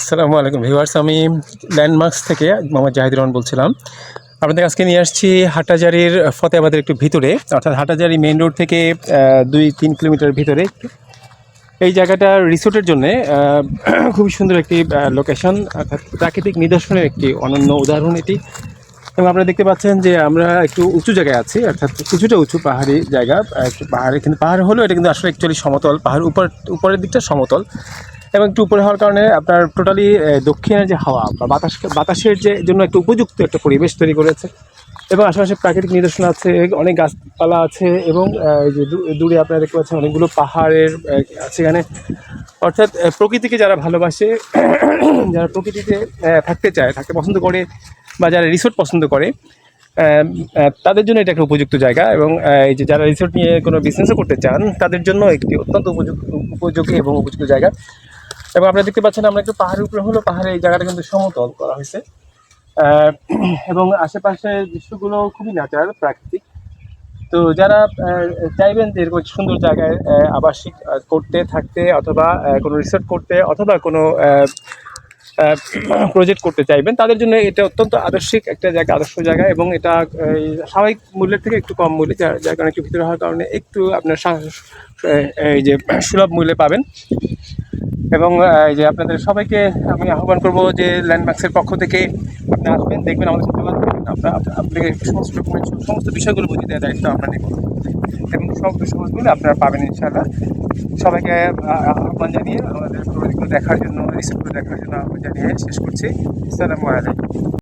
আসসালামু আলাইকুম ভিউয়ার্স, আমি ল্যান্ডমার্কস থেকে মোহাম্মদ জাহিদুর রহমান বলছিলাম। আপনাদের আজকে নিয়ে আসছি হাটহাজারীর ফতেহাবাদের একটু ভিতরে, অর্থাৎ হাটহাজারী মেইন রোড থেকে 2-3 কিলোমিটার ভিতরে এই জায়গাটা রিসোর্টের জন্য খুবই সুন্দর একটি লোকেশন, অর্থাৎ প্রাকৃতিক নিদর্শনের একটি অনন্য উদাহরণ এটি। এবং আপনারা দেখতে পাচ্ছেন যে আমরা একটু উঁচু জায়গায় আছি, অর্থাৎ কিছুটা উঁচু পাহাড়ি জায়গা। একটু পাহাড়ে কিন্তু পাহাড় হলেও এটা কিন্তু আসলে অ্যাকচুয়ালি সমতল, পাহাড় উপরের দিকটা সমতল এবং একটু উপরে হওয়ার কারণে আপনার টোটালি দক্ষিণের যে হাওয়া বা বাতাসের যে জন্য একটা উপযুক্ত একটা পরিবেশ তৈরি করেছে। এবং আশেপাশে প্রাকৃতিক নিদর্শন আছে, অনেক গাছপালা আছে এবং এই যে দূরে আপনারা দেখতে পাচ্ছেন অনেকগুলো পাহাড়ের আছে এখানে। অর্থাৎ প্রকৃতিকে যারা ভালোবাসে, যারা প্রকৃতিতে থাকতে চায়, থাকতে পছন্দ করে, বা যারা রিসোর্ট পছন্দ করে, তাদের জন্য এটা একটা উপযুক্ত জায়গা। এবং এই যে যারা রিসোর্ট নিয়ে কোনো বিজনেসও করতে চান তাদের জন্য একটি অত্যন্ত উপযোগী এবং উপযুক্ত জায়গা। এবং আপনারা দেখতে পাচ্ছেন আমরা একটু পাহাড়ের উপরে হলো, পাহাড়ে এই জায়গাটা কিন্তু সমতল করা হয়েছে। এবং আশেপাশের দৃশ্যগুলো খুবই ন্যাচারাল, প্রাকৃতিক। তো যারা চাইবেন যে এরকম সুন্দর জায়গায় আবাসিক করতে, থাকতে, অথবা কোনো রিসোর্ট করতে, অথবা কোনো প্রজেক্ট করতে চাইবেন, তাদের জন্য এটা অত্যন্ত আদর্শিক একটা জায়গা, আদর্শ জায়গা। এবং এটা স্বাভাবিক মূল্যের থেকে একটু কম মূল্যে, যার কারণে একটু ভিতরে হওয়ার কারণে একটু আপনার এই যে সুলভ মূল্যে পাবেন। এবং এই যে আপনাদের সবাইকে আমি আহ্বান করব যে ল্যান্ডমার্কসের পক্ষ থেকে আপনি আসবেন, দেখবেন, আমাদের সাথে যোগাযোগ করবেন। আপনাকে সমস্ত ডকুমেন্টস, সমস্ত বিষয়গুলো বুঝিয়ে দেওয়ার দায়িত্ব আমরা নেব এবং সমস্ত সহজগুলো আপনারা পাবেন ইনশাআল্লাহ। সবাইকে আহ্বান জানিয়ে আমাদের প্রজেক্টগুলো দেখার জন্য, রিসোর্টগুলো দেখার জন্য আহ্বান জানিয়ে শেষ করছি। আসসালামু আলাইকুম।